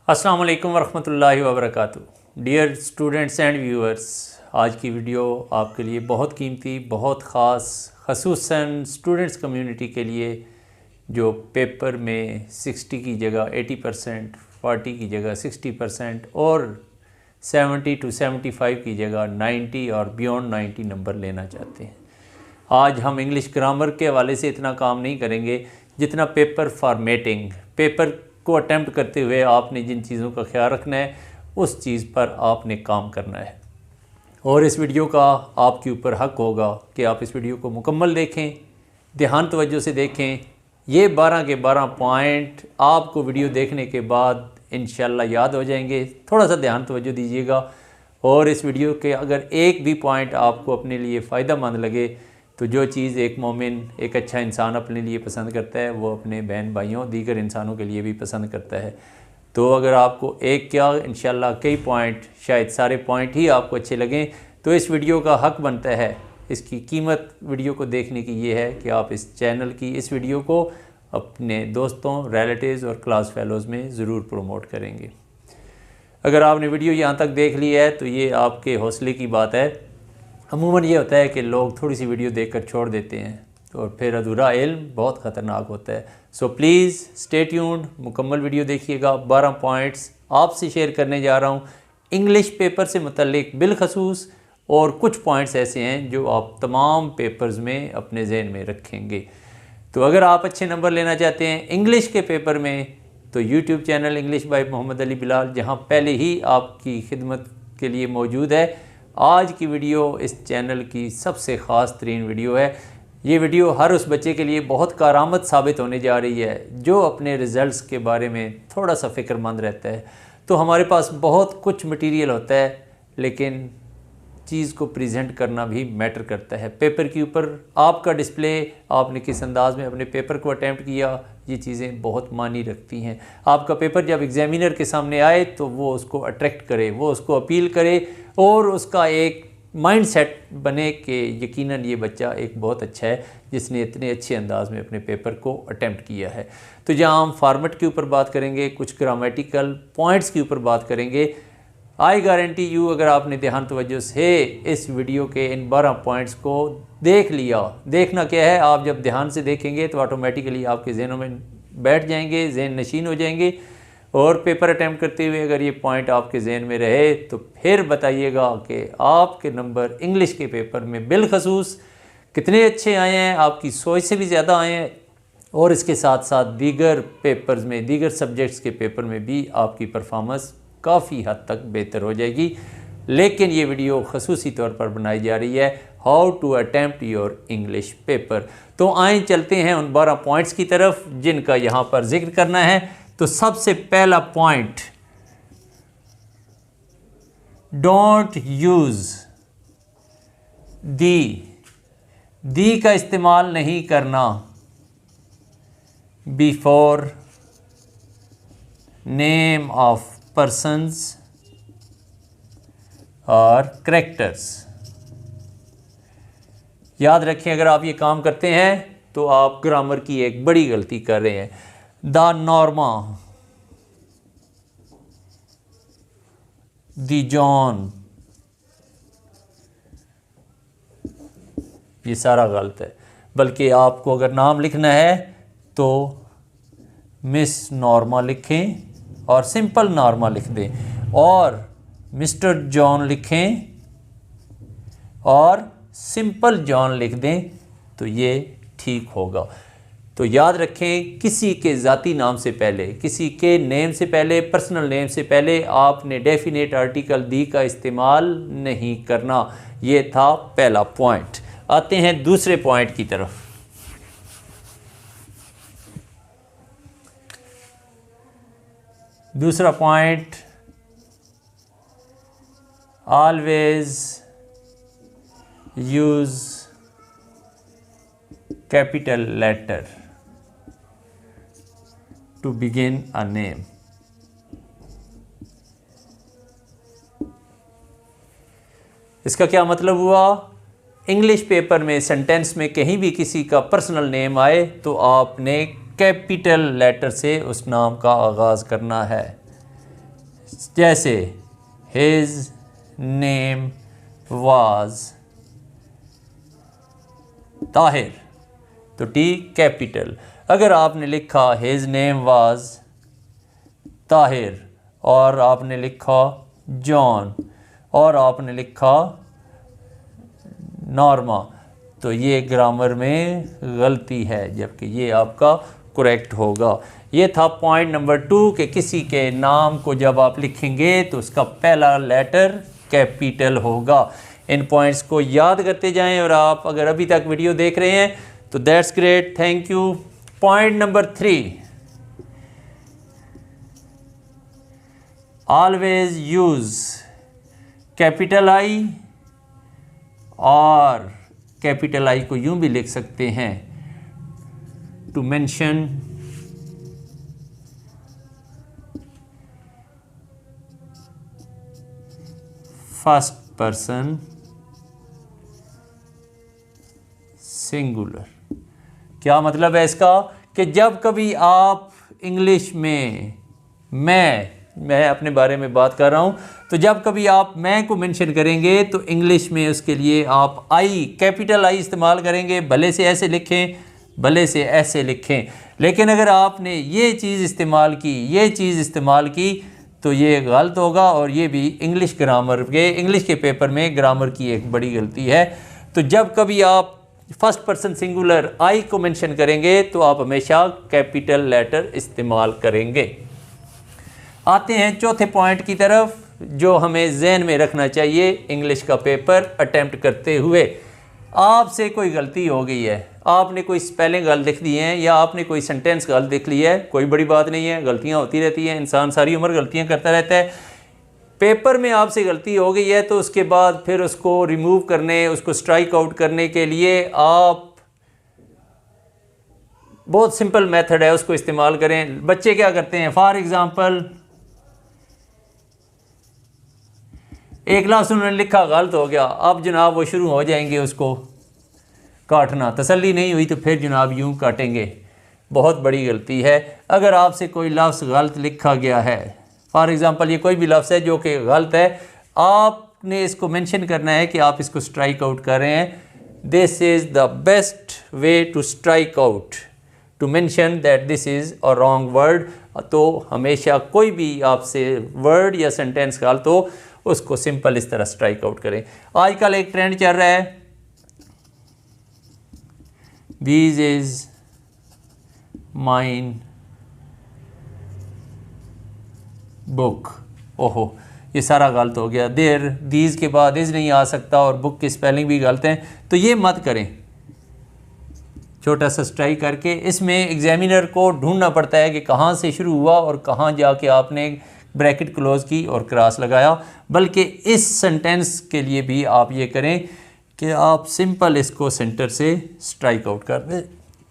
अस्सलाम वालेकुम वरहमतुल्लाहि वबरकातुहू। डियर स्टूडेंट्स एंड व्यूअर्स, आज की वीडियो आपके लिए बहुत कीमती, बहुत ख़ास, ख़ुसूसन स्टूडेंट्स कम्युनिटी के लिए जो पेपर में 60 की जगह 80%, 40 की जगह 60% और 70 to 75 की जगह 90 और बियॉन्ड 90 नंबर लेना चाहते हैं। आज हम इंग्लिश ग्रामर के हवाले से इतना काम नहीं करेंगे जितना पेपर फॉर्मेटिंग, पेपर को अटैम्प्ट करते हुए आपने जिन चीज़ों का ख्याल रखना है उस चीज़ पर आपने काम करना है। और इस वीडियो का आपके ऊपर हक होगा कि आप इस वीडियो को मुकम्मल देखें, ध्यान तवज्जो से देखें। ये 12 के 12 पॉइंट आपको वीडियो देखने के बाद इंशाल्लाह याद हो जाएंगे। थोड़ा सा ध्यान तवज्जो दीजिएगा और इस वीडियो के अगर एक भी पॉइंट आपको अपने लिए फ़ायदा मंद लगे तो जो चीज़ एक मोमिन, एक अच्छा इंसान अपने लिए पसंद करता है वो अपने बहन भाइयों, दीगर इंसानों के लिए भी पसंद करता है। तो अगर आपको एक क्या इंशाल्लाह कई पॉइंट, शायद सारे पॉइंट ही आपको अच्छे लगें तो इस वीडियो का हक बनता है। इसकी कीमत वीडियो को देखने की ये है कि आप इस चैनल की इस वीडियो को अपने दोस्तों, रिलेटिव्स और क्लास फेलोज़ में ज़रूर प्रमोट करेंगे। अगर आपने वीडियो यहाँ तक देख ली है तो ये आपके हौसले की बात है। अमूमन ये होता है कि लोग थोड़ी सी वीडियो देखकर छोड़ देते हैं तो फिर अधूरा इल्म बहुत ख़तरनाक होता है। सो प्लीज़ स्टे ट्यून्ड, मुकम्मल वीडियो देखिएगा। 12 पॉइंट्स आपसे शेयर करने जा रहा हूँ इंग्लिश पेपर से मुतल्लिक बिलखसूस, और कुछ पॉइंट्स ऐसे हैं जो आप तमाम पेपर्स में अपने जहन में रखेंगे। तो अगर आप अच्छे नंबर लेना चाहते हैं इंग्लिश के पेपर में तो YouTube channel English by Mohammad Ali Bilal जहाँ पहले ही आपकी खिदमत के लिए मौजूद है। आज की वीडियो इस चैनल की सबसे ख़ास तरीन वीडियो है। ये वीडियो हर उस बच्चे के लिए बहुत कारआमद साबित होने जा रही है जो अपने रिज़ल्ट्स के बारे में थोड़ा सा फ़िक्रमंद रहता है। तो हमारे पास बहुत कुछ मटेरियल होता है लेकिन चीज़ को प्रेजेंट करना भी मैटर करता है। पेपर के ऊपर आपका डिस्प्ले, आपने किस अंदाज़ में अपने पेपर को अटैम्प्ट किया, ये चीज़ें बहुत मानी रखती हैं। आपका पेपर जब एग्ज़ामिनर के सामने आए तो वो उसको अट्रैक्ट करे, वो उसको अपील करे और उसका एक माइंड सेट बने कि यकीनन ये बच्चा एक बहुत अच्छा है जिसने इतने अच्छे अंदाज में अपने पेपर को अटैम्प्ट किया है। तो जहाँ हम फॉर्मेट के ऊपर बात करेंगे, कुछ ग्रामेटिकल पॉइंट्स के ऊपर बात करेंगे। आई गारंटी यू अगर आपने ध्यान तवज्जो से इस वीडियो के इन 12 पॉइंट्स को देख लिया, देखना क्या है, आप जब ध्यान से देखेंगे तो ऑटोमेटिकली आपके जहनों में बैठ जाएंगे, जहन नशीन हो जाएंगे और पेपर अटैम्प्ट करते हुए अगर ये पॉइंट आपके जहन में रहे तो फिर बताइएगा कि आपके नंबर इंग्लिश के पेपर में बिलखसूस कितने अच्छे आए हैं, आपकी सोच से भी ज़्यादा आए हैं और इसके साथ साथ दीगर पेपर्स में, दीगर सब्जेक्ट्स के पेपर में भी आपकी परफॉर्मेंस काफ़ी हद तक बेहतर हो जाएगी। लेकिन ये वीडियो खसूसी तौर पर बनाई जा रही है how to attempt your English paper. तो आए चलते हैं उन 12 पॉइंट्स की तरफ जिनका यहाँ पर जिक्र करना है। तो सबसे पहला पॉइंट, डोंट यूज दी का इस्तेमाल नहीं करना बिफोर नेम ऑफ पर्सन्स और कैरेक्टर्स। याद रखें अगर आप ये काम करते हैं तो आप ग्रामर की एक बड़ी गलती कर रहे हैं। द नॉर्मा, द जॉन, ये सारा गलत है। बल्कि आपको अगर नाम लिखना है तो मिस नॉर्मा लिखें और सिंपल नॉर्मा लिख दें, और मिस्टर जॉन लिखें और सिंपल जॉन लिख दें तो ये ठीक होगा। तो याद रखें किसी के ज़ाती नाम से पहले, किसी के नेम से पहले, पर्सनल नेम से पहले आपने डेफिनेट आर्टिकल दी का इस्तेमाल नहीं करना। ये था पहला पॉइंट। आते हैं दूसरे पॉइंट की तरफ। दूसरा point, always use capital letter to begin a name. इसका क्या मतलब हुआ? इंग्लिश पेपर में सेंटेंस में कहीं भी किसी का पर्सनल नेम आए तो आपने कैपिटल लेटर से उस नाम का आगाज़ करना है। जैसे his name was ताहिर, तो T कैपिटल। अगर आपने लिखा his name was ताहिर और आपने लिखा जॉन और आपने लिखा नॉर्मा, तो ये ग्रामर में गलती है, जबकि ये आपका करेक्ट होगा। ये था पॉइंट नंबर 2 कि किसी के नाम को जब आप लिखेंगे तो उसका पहला लेटर कैपिटल होगा। इन पॉइंट्स को याद करते जाएं, और आप अगर अभी तक वीडियो देख रहे हैं तो that's great, thank you. Point number 3, always use capital I, और कैपिटल आई को यूं भी लिख सकते हैं to mention first person singular. क्या मतलब है इसका कि जब कभी आप इंग्लिश में मैं अपने बारे में बात कर रहा हूं, तो जब कभी आप मैं को मेंशन करेंगे तो इंग्लिश में उसके लिए आप आई, कैपिटल आई इस्तेमाल करेंगे। भले से ऐसे लिखें, भले से ऐसे लिखें, लेकिन अगर आपने ये चीज़ इस्तेमाल की तो ये गलत होगा, और ये भी इंग्लिश के पेपर में ग्रामर की एक बड़ी गलती है। तो जब कभी आप फर्स्ट पर्सन सिंगुलर आई को मेंशन करेंगे तो आप हमेशा कैपिटल लेटर इस्तेमाल करेंगे। आते हैं चौथे पॉइंट की तरफ, जो हमें ज़हन में रखना चाहिए इंग्लिश का पेपर अटेम्प्ट करते हुए। आपसे कोई गलती हो गई है, आपने कोई स्पेलिंग गलत लिख दी है या आपने कोई सेंटेंस गलत लिख ली है, कोई बड़ी बात नहीं है, गलतियां होती रहती हैं, इंसान सारी उम्र गलतियां करता रहता है। पेपर में आपसे गलती हो गई है तो उसके बाद फिर उसको रिमूव करने, उसको स्ट्राइक आउट करने के लिए आप बहुत सिंपल मेथड है, उसको इस्तेमाल करें। बच्चे क्या करते हैं, फॉर एग्ज़ाम्पल एक लफ्ज़ उन्होंने लिखा गलत हो गया, अब जनाब वो शुरू हो जाएंगे उसको काटना, तसल्ली नहीं हुई तो फिर जनाब यूं काटेंगे। बहुत बड़ी गलती है। अगर आपसे कोई लफ्ज़ गलत लिखा गया है, फॉर एग्ज़ाम्पल ये कोई भी लफ्ज़ है जो कि गलत है, आपने इसको मेंशन करना है कि आप इसको स्ट्राइक आउट कर रहे हैं। This is the best way to strike out, to mention that this is a wrong word. तो हमेशा कोई भी आपसे वर्ड या सेंटेंस गलत हो उसको सिंपल इस तरह स्ट्राइक आउट करें। आजकल एक ट्रेंड चल रहा है, दिस इज माइन बुक। ओहो, ये सारा गलत हो गया, देर दीज के बाद इज नहीं आ सकता और बुक की स्पेलिंग भी गलत है, तो ये मत करें। छोटा सा स्ट्राइक करके इसमें एग्जामिनर को ढूंढना पड़ता है कि कहाँ से शुरू हुआ और कहाँ जाके आपने ब्रैकेट क्लोज की और क्रॉस लगाया। बल्कि इस सेंटेंस के लिए भी आप ये करें कि आप सिंपल इसको सेंटर से स्ट्राइक आउट कर दें,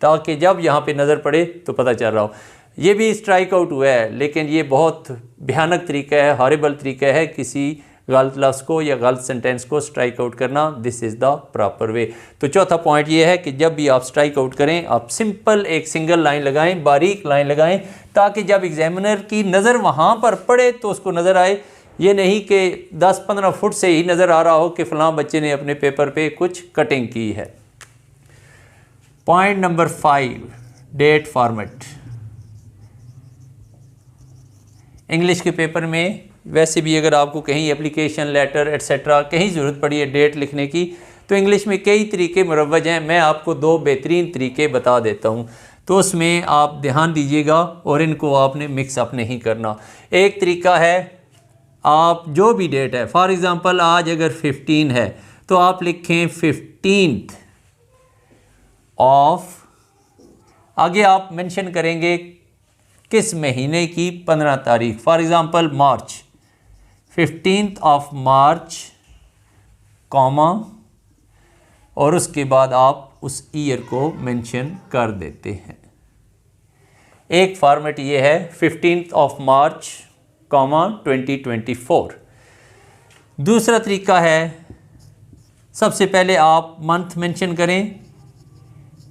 ताकि जब यहाँ पे नज़र पड़े तो पता चल रहा हो ये भी स्ट्राइक आउट हुआ है। लेकिन ये बहुत भयानक तरीका है, हॉरिबल तरीका है किसी गलत लफ्ज़ को या गलत सेंटेंस को स्ट्राइक आउट करना। This is the proper way. तो चौथा पॉइंट ये है कि जब भी आप स्ट्राइक आउट करें आप सिंपल एक सिंगल लाइन लगाएं, बारीक लाइन लगाएं, ताकि जब एग्जामिनर की नज़र वहाँ पर पड़े तो उसको नज़र आए। ये नहीं कि 10-15 फुट से ही नज़र आ रहा हो कि फ़लाँ बच्चे ने अपने पेपर पे कुछ कटिंग की है। Point number 5, date format. English के पेपर में वैसे भी अगर आपको कहीं एप्लीकेशन लेटर एट्सेट्रा कहीं ज़रूरत पड़ी है डेट लिखने की, तो इंग्लिश में कई तरीके मुरव्वज हैं। मैं आपको 2 बेहतरीन तरीके बता देता हूँ, तो उसमें आप ध्यान दीजिएगा और इनको आपने मिक्सअप नहीं करना। एक तरीका है, आप जो भी डेट है, फॉर एग्ज़ाम्पल आज अगर 15 है तो आप लिखें 15th ऑफ, आगे आप मेंशन करेंगे किस महीने की 15 तारीख, for example March, 15th of March comma, और उसके बाद आप उस ईयर को मेंशन कर देते हैं। एक फॉर्मेट ये है 15th ऑफ मार्च कॉमा 2024। दूसरा तरीका है, सबसे पहले आप मंथ मेंशन करें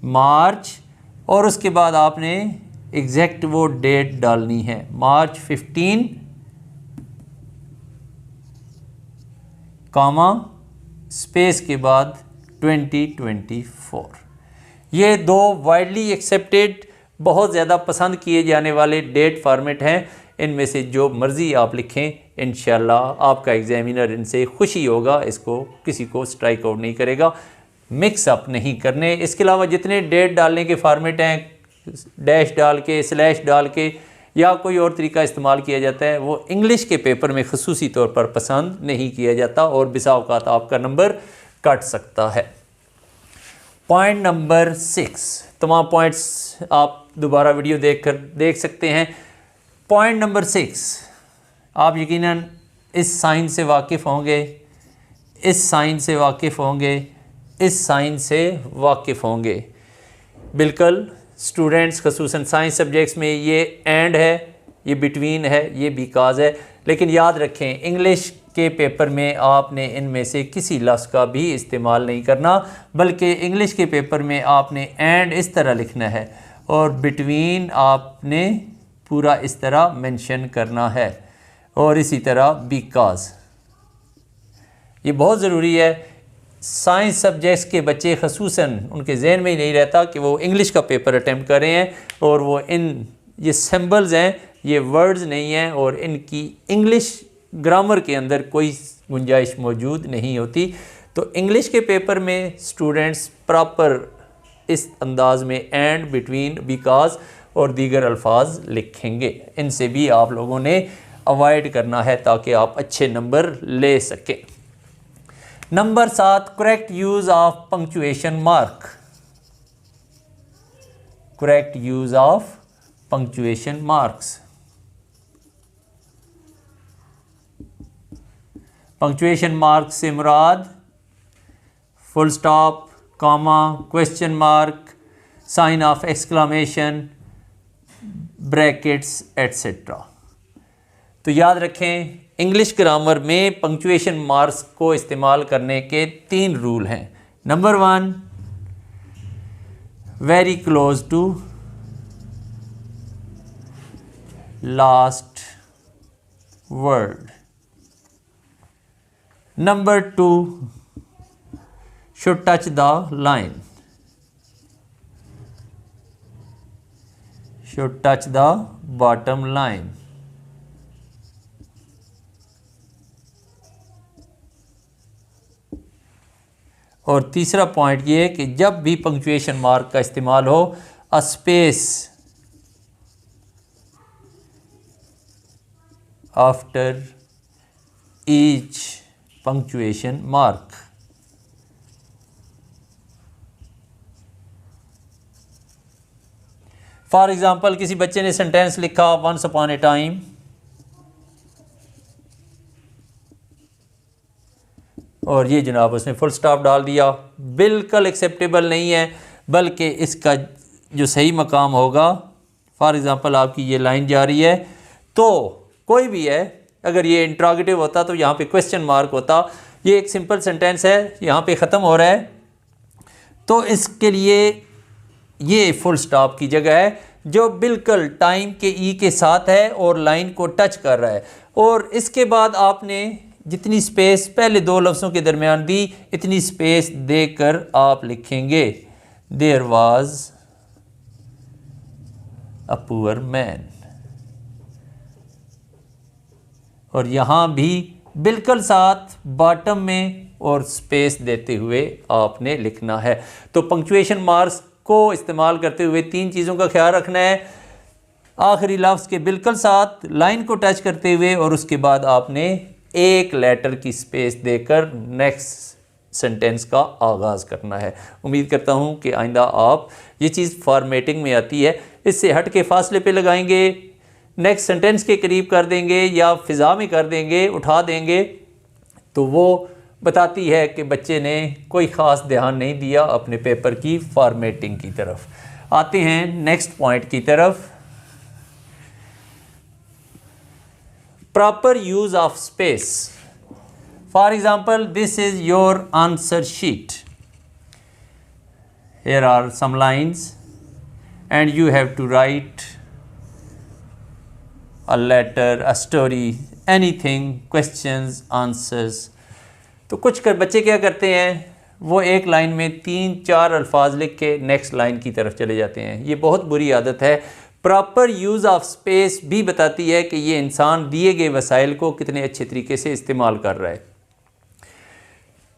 मार्च, और उसके बाद आपने एग्जैक्ट वो डेट डालनी है, मार्च 15 कामा स्पेस के बाद 2024। ये दो वाइडली एक्सेप्टेड बहुत ज़्यादा पसंद किए जाने वाले डेट फॉर्मेट हैं। इनमें से जो मर्ज़ी आप लिखें, इंशाल्लाह आपका एग्ज़ामिनर इनसे खुशी होगा, इसको किसी को स्ट्राइक आउट नहीं करेगा, मिक्स अप नहीं करने। इसके अलावा जितने डेट डालने के फॉर्मेट हैं, डैश डाल के, स्लैश डाल के या कोई और तरीका इस्तेमाल किया जाता है, वो इंग्लिश के पेपर में ख़ुसूसी तौर पर पसंद नहीं किया जाता और बिसा औक़ात आपका नंबर कट सकता है। पॉइंट नंबर 6, तमाम पॉइंट्स आप दोबारा वीडियो देख सकते हैं। पॉइंट नंबर 6, आप यकीनन इस साइन से वाकिफ़ होंगे, इस साइन से वाकिफ़ होंगे, इस साइन से वाकिफ़ होंगे। बिल्कुल स्टूडेंट्स ख़ुसूसन साइंस सब्जेक्ट्स में ये एंड है, ये बिटवीन है, ये बिकॉज है। लेकिन याद रखें इंग्लिश के पेपर में आपने इनमें से किसी लफ्ज़ का भी इस्तेमाल नहीं करना, बल्कि इंग्लिश के पेपर में आपने एंड इस तरह लिखना है और बिटवीन आपने पूरा इस तरह मेंशन करना है और इसी तरह बिकॉज। ये बहुत ज़रूरी है। साइंस सब्जेक्ट्स के बच्चे ख़ुसूसन उनके जहन में ही नहीं रहता कि वो इंग्लिश का पेपर अटैम्प्ट कर रहे हैं और वो ये सिंबल्स हैं, ये वर्ड्स नहीं हैं और इनकी इंग्लिश ग्रामर के अंदर कोई गुंजाइश मौजूद नहीं होती। तो इंग्लिश के पेपर में स्टूडेंट्स प्रॉपर इस अंदाज में एंड, बिटवीन, बिकॉज और दीगर अल्फाज लिखेंगे। इनसे भी आप लोगों ने अवॉइड करना है ताकि आप अच्छे नंबर ले सकें। Number 7, correct use of punctuation mark. Correct use of punctuation marks. Punctuation mark से मुराद full stop, comma, question mark, sign of exclamation, brackets etcetera. तो याद रखें इंग्लिश ग्रामर में पंक्चुएशन मार्क्स को इस्तेमाल करने के 3 रूल हैं। Number 1, very close to last word. Number 2, should touch the line, should touch the bottom line। और तीसरा पॉइंट ये है कि जब भी पंक्चुएशन मार्क का इस्तेमाल हो, a space after each punctuation mark. For example किसी बच्चे ने सेंटेंस लिखा वंस अपॉन ए टाइम, और ये जनाब उसने फुल स्टॉप डाल दिया, बिल्कुल एक्सेप्टेबल नहीं है। बल्कि इसका जो सही मकाम होगा, फॉर एग्ज़ाम्पल आपकी ये लाइन जा रही है तो कोई भी है, अगर ये इंट्रोगेटिव होता तो यहाँ पे क्वेश्चन मार्क होता। ये एक सिंपल सेंटेंस है, यहाँ पे ख़त्म हो रहा है, तो इसके लिए ये फुल स्टॉप की जगह है जो बिल्कुल टाइम के ई के साथ है और लाइन को टच कर रहा है। और इसके बाद आपने जितनी स्पेस पहले 2 लफ्ज़ों के दरमियान दी, इतनी स्पेस देकर आप लिखेंगे there was a poor man. और यहाँ भी बिल्कुल साथ बॉटम में और स्पेस देते हुए आपने लिखना है। तो पंक्चुएशन मार्क्स को इस्तेमाल करते हुए 3 चीज़ों का ख्याल रखना है। आखिरी लफ्ज़ के बिल्कुल साथ लाइन को टच करते हुए और उसके बाद आपने एक लेटर की स्पेस देकर नेक्स्ट सेंटेंस का आगाज़ करना है। उम्मीद करता हूँ कि आइंदा आप ये चीज़ फॉर्मेटिंग में आती है, इससे हट के फासले पे लगाएंगे, नेक्स्ट सेंटेंस के करीब कर देंगे या फ़िज़ा में कर देंगे, उठा देंगे, तो वो बताती है कि बच्चे ने कोई ख़ास ध्यान नहीं दिया अपने पेपर की फॉर्मेटिंग की तरफ। आते हैं नेक्स्ट पॉइंट की तरफ। Proper use of space. For example, this is your answer sheet. Here are some lines and you have to write a letter, a story, anything, questions, answers. तो कुछ बच्चे क्या करते हैं, वो एक लाइन में 3-4 अल्फाज लिख के नेक्स्ट लाइन की तरफ चले जाते हैं। ये बहुत बुरी आदत है। प्रॉपर यूज़ ऑफ स्पेस भी बताती है कि ये इंसान दिए गए वसाइल को कितने अच्छे तरीके से इस्तेमाल कर रहा है।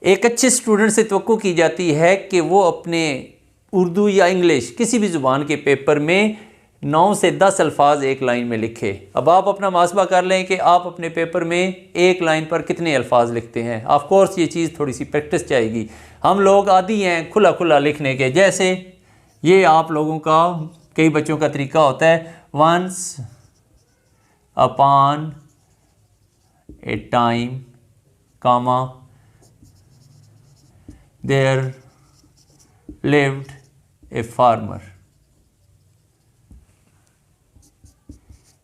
एक अच्छे स्टूडेंट से तवक्को की जाती है कि वो अपने उर्दू या इंग्लिश किसी भी ज़ुबान के पेपर में 9 से 10 अल्फाज एक लाइन में लिखे। अब आप अपना मुहासबा कर लें कि आप अपने पेपर में एक लाइन पर कितने अल्फाज लिखते हैं। ऑफ कोर्स ये चीज़ थोड़ी सी प्रैक्टिस चाहिएगी। हम लोग आदी हैं खुला खुला लिखने के, जैसे ये आप लोगों का कई बच्चों का तरीका होता है, once upon a time comma there lived a farmer.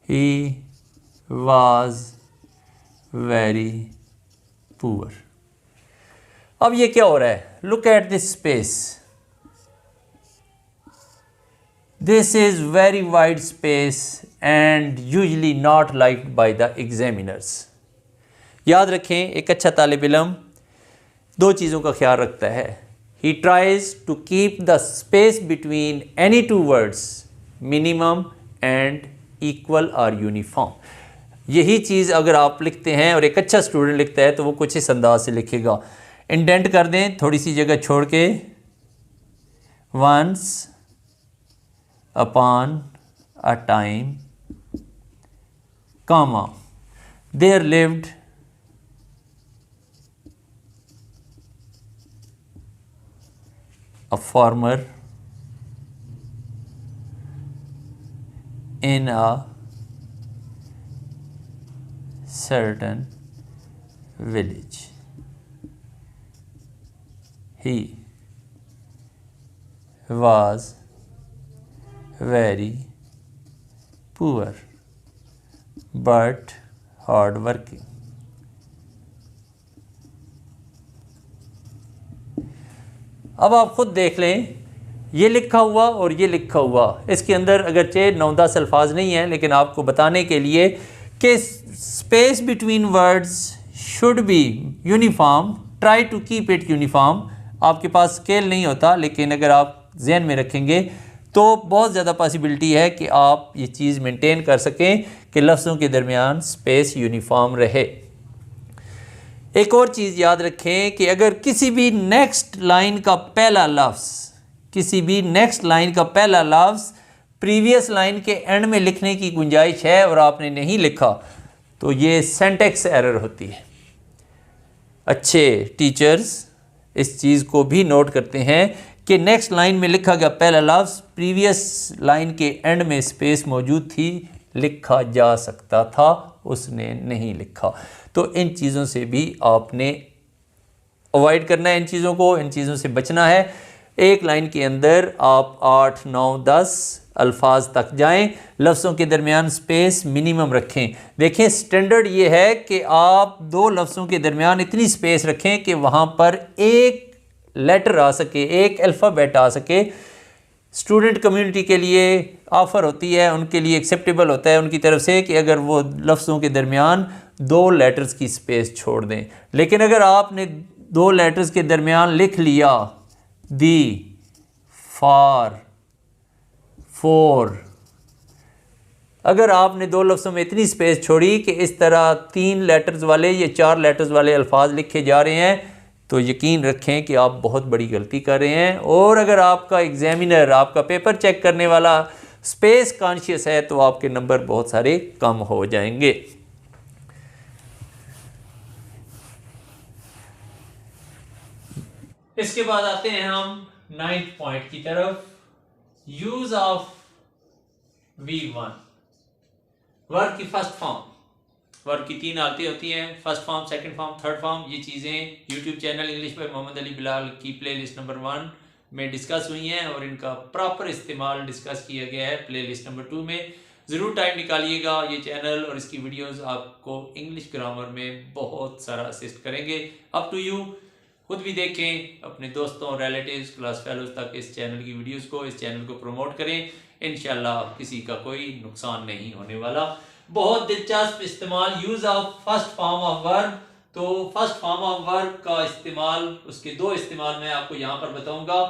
He was very poor. अब ये क्या हो रहा है? Look at this space. This is very wide space and usually not liked by the examiners. याद रखें, एक अच्छा तालिब इल्म दो चीज़ों का ख्याल रखता है। He tries to keep the space between any two words minimum and equal or uniform. यही चीज़ अगर आप लिखते हैं और एक अच्छा स्टूडेंट लिखता है तो वो कुछ इस अंदाज से लिखेगा। इंडेंट कर दें थोड़ी सी जगह छोड़ के, once upon a time comma there lived a farmer in a certain village. He was very poor but hard working. अब आप ख़ुद देख लें, ये लिखा हुआ और ये लिखा हुआ, इसके अंदर अगरचे 9-10 अल्फाज नहीं हैं, लेकिन आपको बताने के लिए कि space between words should be uniform, try to keep it uniform. आपके पास स्केल नहीं होता, लेकिन अगर आप जहन में रखेंगे तो बहुत ज़्यादा पॉसिबिलिटी है कि आप ये चीज़ मेंटेन कर सकें कि लफ्ज़ों के दरमियान स्पेस यूनिफॉर्म रहे। एक और चीज़ याद रखें कि अगर किसी भी नेक्स्ट लाइन का पहला लफ्ज़ प्रीवियस लाइन के एंड में लिखने की गुंजाइश है और आपने नहीं लिखा तो ये सिंटैक्स एरर होती है। अच्छे टीचर्स इस चीज़ को भी नोट करते हैं कि नेक्स्ट लाइन में लिखा गया पहला लफ्ज़ प्रीवियस लाइन के एंड में स्पेस मौजूद थी, लिखा जा सकता था, उसने नहीं लिखा। तो इन चीज़ों से भी आपने अवॉइड करना है, इन चीज़ों से बचना है। एक लाइन के अंदर आप 8, 9, 10 अल्फाज तक जाएं, लफ्ज़ों के दरमियान स्पेस मिनिमम रखें। देखें स्टैंडर्ड ये है कि आप दो लफ्ज़ों के दरमियान इतनी स्पेस रखें कि वहाँ पर एक लेटर आ सके, एक अल्फ़ाबेट आ सके। स्टूडेंट कम्युनिटी के लिए ऑफ़र होती है, उनके लिए एक्सेप्टेबल होता है उनकी तरफ से कि अगर वो लफ्ज़ों के दरमियान 2 लेटर्स की स्पेस छोड़ दें। लेकिन अगर आपने 2 लेटर्स के दरमियान लिख लिया दी, फार, फोर, अगर आपने 2 लफ्ज़ों में इतनी स्पेस छोड़ी कि इस तरह 3 लेटर्स वाले या 4 लेटर्स वाले अल्फाज लिखे जा रहे हैं तो यकीन रखें कि आप बहुत बड़ी गलती कर रहे हैं। और अगर आपका एग्जामिनर, आपका पेपर चेक करने वाला स्पेस कॉन्शियस है तो आपके नंबर बहुत सारे कम हो जाएंगे। इसके बाद आते हैं हम 9th पॉइंट की तरफ, यूज ऑफ V1। वर्ब की फर्स्ट फॉर्म, वर्ब की 3 हालतें होती हैं, first form, second form, third form. ये चीज़ें YouTube channel English by Mohammad Ali Bilal की प्लेलिस्ट नंबर 1 में डिस्कस हुई हैं और इनका प्रॉपर इस्तेमाल डिस्कस किया गया है प्लेलिस्ट नंबर 2 में। ज़रूर टाइम निकालिएगा, ये चैनल और इसकी वीडियोस आपको इंग्लिश ग्रामर में बहुत सारा असिस्ट करेंगे। अप टू यू, खुद भी देखें, अपने दोस्तों, रिलेटिव्स, क्लास फेलोज तक इस चैनल की वीडियोस को, इस चैनल को प्रमोट करें। इंशाल्लाह किसी का कोई नुकसान नहीं होने वाला। बहुत दिलचस्प इस्तेमाल use of first form of verb तो फर्स्ट फॉर्म ऑफ वर्ब का इस्तेमाल, उसके दो इस्तेमाल मैं आपको यहाँ पर बताऊंगा।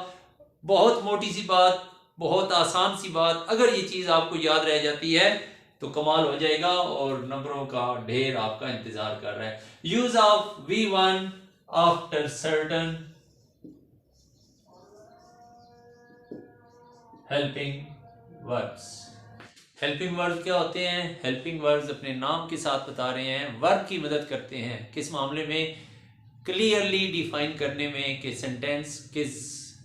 बहुत मोटी सी बात, बहुत आसान सी बात, अगर ये चीज़ आपको याद रह जाती है तो कमाल हो जाएगा और नंबरों का ढेर आपका इंतजार कर रहा है। Use of V1 after certain helping verbs. Helping verbs क्या होते हैं? हेल्पिंग वर्ब्स अपने नाम के साथ बता रहे हैं, वर्ब की मदद करते हैं। किस मामले में? क्लियरली डिफाइन करने में कि सेंटेंस किस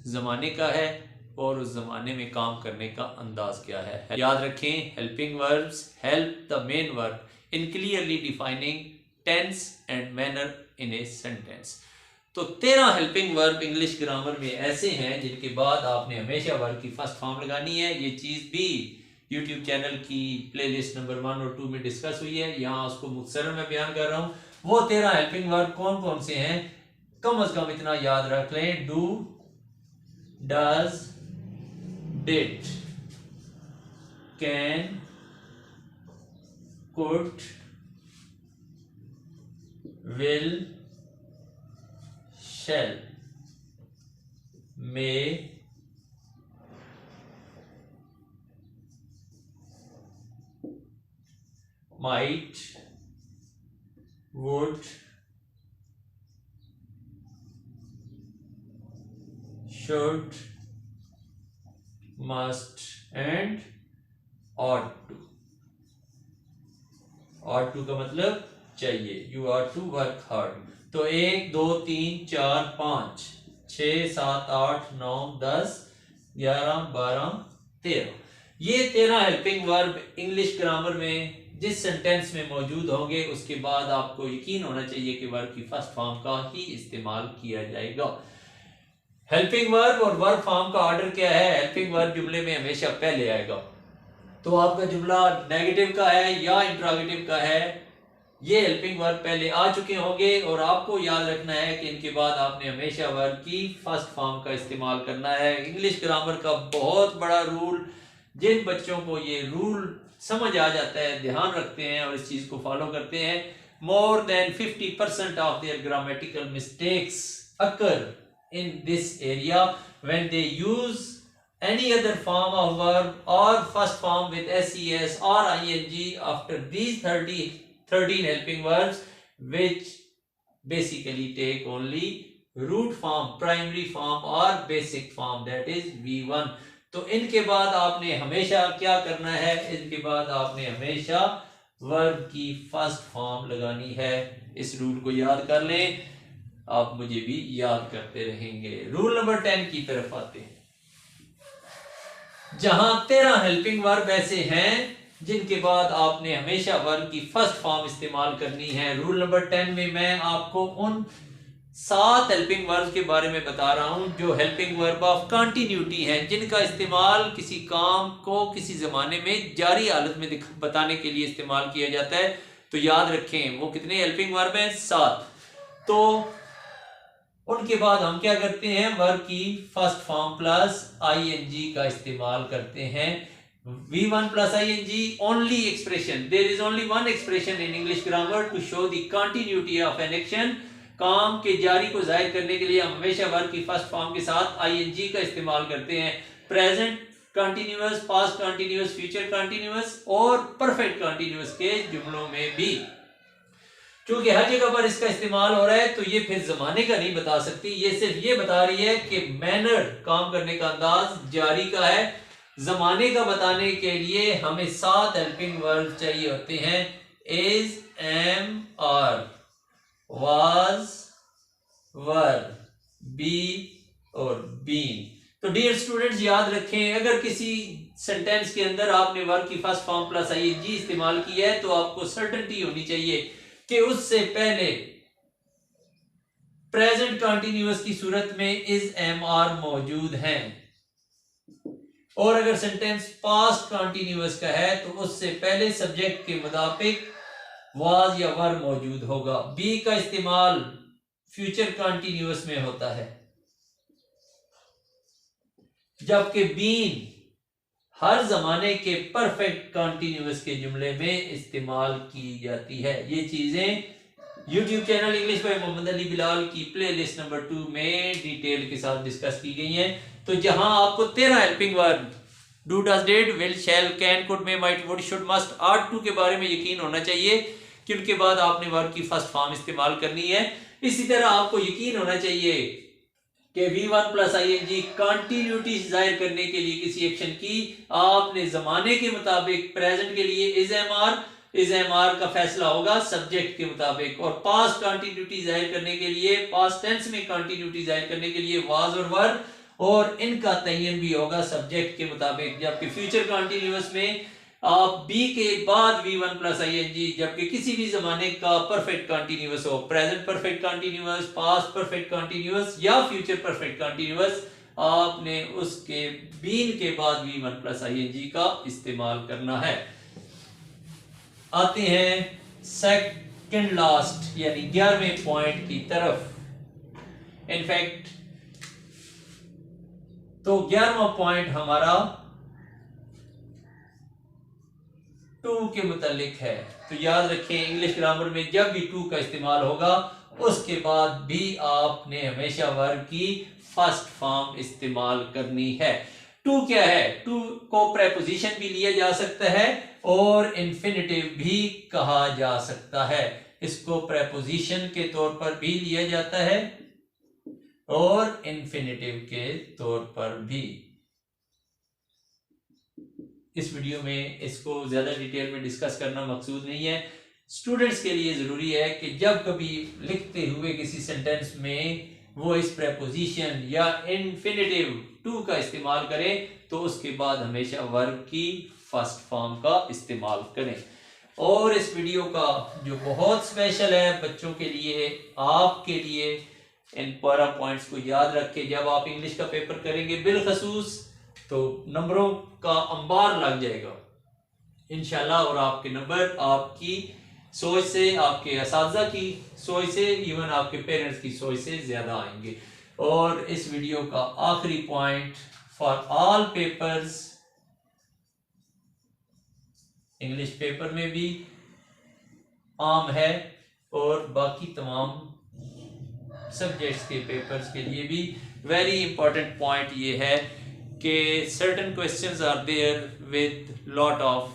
ज़माने का है और उस ज़माने में काम करने का अंदाज क्या है। याद रखें, helping verbs help the main verb in clearly defining tense and manner in a sentence. तो 13 हेल्पिंग वर्ब इंग्लिश ग्रामर में ऐसे हैं जिनके बाद आपने हमेशा वर्ब की फर्स्ट फॉर्म लगानी है। ये चीज़ भी यूट्यूब चैनल की प्लेलिस्ट नंबर 1 और 2 में डिस्कस हुई है, यहाँ उसको मुख्तसर में बयान कर रहा हूँ। वो 13 हेल्पिंग वर्ब कौन कौन से हैं, कम अज कम इतना याद रख लें। Do, does, did, can, could, will, shall, may, might, would, should, must and ought to। ought to का मतलब चाहिए, you ought to work hard। तो 1 2 3 4 5 6 7 8 9 10 11 12 13, ये 13 हेल्पिंग वर्ब इंग्लिश ग्रामर में जिस सेंटेंस में मौजूद होंगे उसके बाद आपको यकीन होना चाहिए कि वर्ब की फर्स्ट फॉर्म का ही इस्तेमाल किया जाएगा। हेल्पिंग वर्ब और वर्ब फॉर्म का ऑर्डर क्या है? हेल्पिंग वर्ब जुमले में हमेशा पहले आएगा। तो आपका जुमला नेगेटिव का है या इंट्रोगेटिव का है, ये हेल्पिंग वर्ब पहले आ चुके होंगे और आपको याद रखना है कि इनके बाद आपने हमेशा वर्ब की फर्स्ट फॉर्म का इस्तेमाल करना है। इंग्लिश ग्रामर का बहुत बड़ा रूल, जिन बच्चों को ये रूल समझ आ जाता है, ध्यान रखते हैं और इस चीज को फॉलो करते हैं, more than 50% of their grammatical mistakes occur in this area when they use any other form of verb or first form with ses or ing after these 13 helping verbs, which basically take only root form, primary form or basic form, that is V1। तो इनके बाद आपने हमेशा क्या करना है? इनके बाद आपने हमेशा वर्ब की फर्स्ट फॉर्म लगानी है। इस रूल को याद कर लें, आप मुझे भी याद करते रहेंगे। रूल नंबर 10 की तरफ आते हैं, जहां 13 हेल्पिंग वर्ब ऐसे हैं जिनके बाद आपने हमेशा वर्ब की फर्स्ट फॉर्म इस्तेमाल करनी है। रूल नंबर 10 में मैं आपको उन 7 हेल्पिंग वर्ब के बारे में बता रहा हूं जो हेल्पिंग वर्ब ऑफ कंटिन्यूटी हैं, जिनका इस्तेमाल किसी काम को किसी जमाने में जारी हालत में बताने के लिए इस्तेमाल किया जाता है। तो याद रखें वो कितने हेल्पिंग वर्ब हैं? 7। तो उनके बाद हम क्या करते हैं? वर्ब की फर्स्ट फॉर्म प्लस ing का इस्तेमाल करते हैं। V1 plus ing only expression, there is only one expression in English grammar to show the continuity of an action। काम के जारी को जाहिर करने के लिए हम हमेशा वर्ब की फर्स्ट फॉर्म के साथ ing का इस्तेमाल करते हैं। Present continuous, past continuous, future continuous और परफेक्ट कंटिन्यूअस के जुमलों में भी। क्योंकि हर जगह पर इसका इस्तेमाल हो रहा है तो ये फिर जमाने का नहीं बता सकती, ये सिर्फ ये बता रही है कि मैनर, काम करने का अंदाज जारी का है। जमाने का बताने के लिए हमें 7 हेल्पिंग वर्ब चाहिए होते हैं। Is, am, are, was, were, be और been। तो डियर स्टूडेंट्स याद रखें, अगर किसी सेंटेंस के अंदर आपने वर्ब की फर्स्ट फॉर्म प्लस ing इस्तेमाल किया है तो आपको सर्टेनिटी होनी चाहिए कि उससे पहले प्रेजेंट कंटिन्यूअस की सूरत में इज, एम, आर मौजूद हैं। और अगर सेंटेंस पास्ट कंटिन्यूअस का है तो उससे पहले सब्जेक्ट के मुताबिक वाज या वर मौजूद होगा। बी का इस्तेमाल फ्यूचर कंटिन्यूअस में होता है, जबकि बीन हर जमाने के परफेक्ट कंटिन्यूअस के जुमले में इस्तेमाल की जाती है। ये चीजें YouTube channel English by Mohammad Ali Bilal की प्लेलिस्ट नंबर 2 में डिटेल के साथ डिस्कस की गई हैं। तो जहां आपको 13 helping verb do, does, did, will, shall, can, could, may, might, would, should, must, are to के बारे में यकीन होना चाहिए कि उनके बाद आपने वर्ब की फर्स्ट फॉर्म इस्तेमाल करनी है। इसी तरह आपको यकीन होना चाहिए कि V1 प्लस ING कंटिन्यूटी जाहिर करने के लिए किसी एक्शन की आपने जमाने के मुताबिक प्रेजेंट के लिए इज एम आर का फैसला होगा सब्जेक्ट के मुताबिक, और पास्ट कंटिन्यूटी जाहिर करने के लिए पास्ट टेंस में कंटिन्यूटी जाहिर करने के लिए वाज और वर, और इनका तयन भी होगा सब्जेक्ट के मुताबिक। जबकि फ्यूचर कंटिन्यूअस में आप बी के बाद V1 प्लस ING, जबकि किसी भी जमाने का परफेक्ट कंटिन्यूअस हो, present perfect continuous, past perfect continuous या फ्यूचर परफेक्ट कंटिन्यूअस, आपने उसके बीन के बाद V1 प्लस ING का इस्तेमाल करना है। आते हैं सेकंड लास्ट यानी 11वें पॉइंट की तरफ। इनफैक्ट तो 11वां पॉइंट हमारा टू के मुतालिक है। तो याद रखें, इंग्लिश ग्रामर में जब भी टू का इस्तेमाल होगा उसके बाद भी आपने हमेशा वर्ब की फर्स्ट फॉर्म इस्तेमाल करनी है। टू क्या है? टू को प्रेपोजिशन भी लिया जा सकता है और इन्फिनिटिव भी कहा जा सकता है। इसको प्रेपोजिशन के तौर पर भी लिया जाता है और इन्फिनिटिव के तौर पर भी। इस वीडियो में इसको ज्यादा डिटेल में डिस्कस करना मकसूद नहीं है। स्टूडेंट्स के लिए जरूरी है कि जब कभी लिखते हुए किसी सेंटेंस में वो इस प्रेपोजिशन या इन्फिनिटिव टू का इस्तेमाल करें तो उसके बाद हमेशा वर्ब की फर्स्ट फॉर्म का इस्तेमाल करें। और इस वीडियो का जो बहुत स्पेशल है बच्चों के लिए, आपके लिए, इन पैरा पॉइंट्स को याद रख के जब आप इंग्लिश का पेपर करेंगे बिलखसूस तो नंबरों का अंबार लग जाएगा इंशाल्लाह, और आपके नंबर आपकी सोच से, आपके असातिज़ा की सोच से, इवन आपके पेरेंट्स की सोच से ज्यादा आएंगे। और इस वीडियो का आखिरी point for all papers, English paper में भी आम है और बाकी तमाम सब्जेक्ट्स के पेपर्स के लिए भी वेरी इंपॉर्टेंट पॉइंट ये है कि certain questions are there with lot of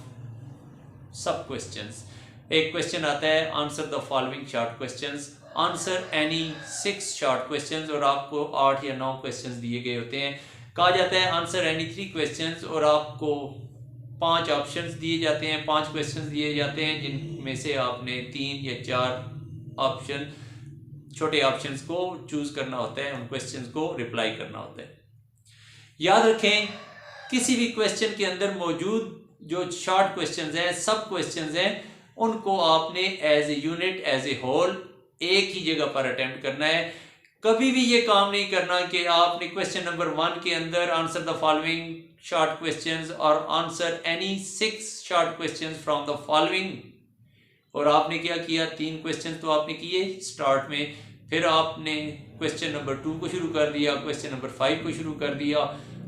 sub questions. एक क्वेश्चन आता है answer the following short questions, answer any 6 short questions, और आपको 8 या 9 क्वेश्चंस दिए गए होते हैं। कहा जाता है आंसर एनी 3 क्वेश्चंस और आपको 5 ऑप्शंस दिए जाते हैं, 5 क्वेश्चंस दिए जाते हैं जिनमें से आपने 3 या 4 ऑप्शन, छोटे ऑप्शंस को चूज करना होता है, उन क्वेश्चंस को रिप्लाई करना होता है। याद रखें, किसी भी क्वेश्चन के अंदर मौजूद जो शॉर्ट क्वेश्चंस हैं, सब क्वेश्चंस हैं, उनको आपने as a unit, as a whole एक ही जगह पर अटेम्प्ट करना है। कभी भी ये काम नहीं करना कि आपने क्वेश्चन नंबर 1 के अंदर answer the following short questions और answer any 6 short questions from the following, और आपने क्या किया, 3 क्वेश्चन तो आपने किए स्टार्ट में, फिर आपने क्वेश्चन नंबर 2 को शुरू कर दिया, क्वेश्चन नंबर 5 को शुरू कर दिया,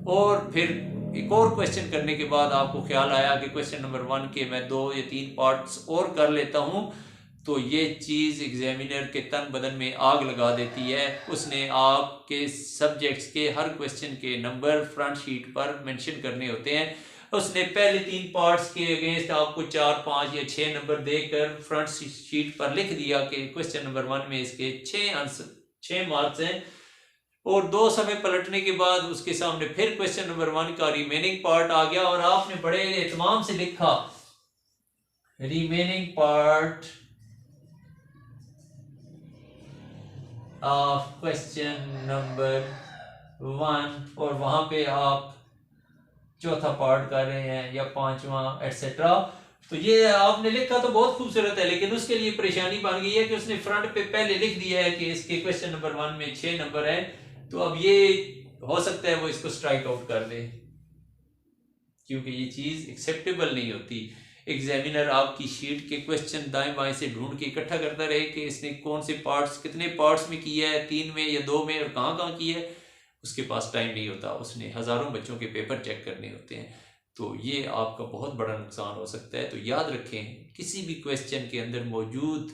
और फिर एक और क्वेश्चन करने के बाद आपको ख्याल आया कि क्वेश्चन नंबर 1 के मैं 2 या 3 पार्ट्स और कर लेता हूं, तो ये चीज़ एग्जामिनर के तन बदन में आग लगा देती है। उसने आपके सब्जेक्ट्स के हर क्वेश्चन के नंबर फ्रंट शीट पर मेंशन करने होते हैं। उसने पहले 3 पार्ट्स के अगेंस्ट आपको 4, 5 या 6 नंबर देकर फ्रंट शीट पर लिख दिया कि क्वेश्चन नंबर 1 में इसके 6 मार्क्स हैं, और 2 समय पलटने के बाद उसके सामने फिर क्वेश्चन नंबर 1 का रिमेनिंग पार्ट आ गया और आपने बड़े एहतमाम से लिखा remaining part of question number 1, और वहां पे आप चौथा पार्ट कर रहे हैं या 5वां एटसेट्रा। तो ये आपने लिखा तो बहुत खूबसूरत है, लेकिन उसके लिए परेशानी बन गई है कि उसने फ्रंट पे पहले लिख दिया है कि इसके क्वेश्चन नंबर 1 में 6 नंबर है। तो अब ये हो सकता है वो इसको स्ट्राइक आउट कर दे, क्योंकि ये चीज एक्सेप्टेबल नहीं होती। एग्जामिनर आपकी शीट के क्वेश्चन दाएं बाएं से ढूंढ के इकट्ठा करता रहे कि इसने कौन से पार्ट्स, कितने पार्ट्स में किया है, 3 में या 2 में, और कहाँ कहाँ किया है, उसके पास टाइम नहीं होता। उसने हजारों बच्चों के पेपर चेक करने होते हैं, तो ये आपका बहुत बड़ा नुकसान हो सकता है। तो याद रखें, किसी भी क्वेश्चन के अंदर मौजूद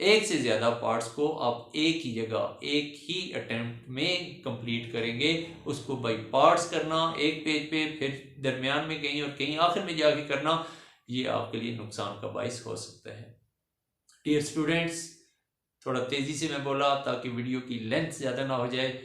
एक से ज़्यादा पार्ट्स को आप एक ही जगह एक ही अटेम्प्ट में कंप्लीट करेंगे। उसको बाई पार्ट्स करना एक पेज पे, फिर दरमियान में कहीं और कहीं आखिर में जाके करना, ये आपके लिए नुकसान का बाइस हो सकता है। डियर स्टूडेंट्स, थोड़ा तेज़ी से मैं बोला ताकि वीडियो की लेंथ ज़्यादा ना हो जाए।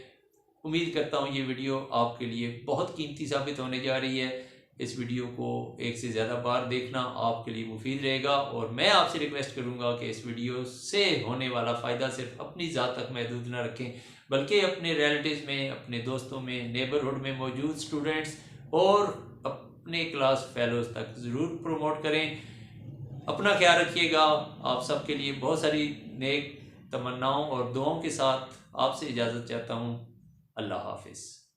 उम्मीद करता हूँ ये वीडियो आपके लिए बहुत कीमती साबित होने जा रही है। इस वीडियो को एक से ज़्यादा बार देखना आपके लिए मुफीद रहेगा, और मैं आपसे रिक्वेस्ट करूँगा कि इस वीडियो से होने वाला फ़ायदा सिर्फ अपनी ज़ात तक महदूद ना रखें, बल्कि अपने रिलेटिव्स में, अपने दोस्तों में, नेबरहुड में मौजूद स्टूडेंट्स और अपने क्लास फेलोज़ तक ज़रूर प्रमोट करें। अपना ख्याल रखिएगा। आप सबके लिए बहुत सारी नेक तमन्नाओं और दुआओं के साथ आपसे इजाज़त चाहता हूँ। अल्लाह हाफिज़।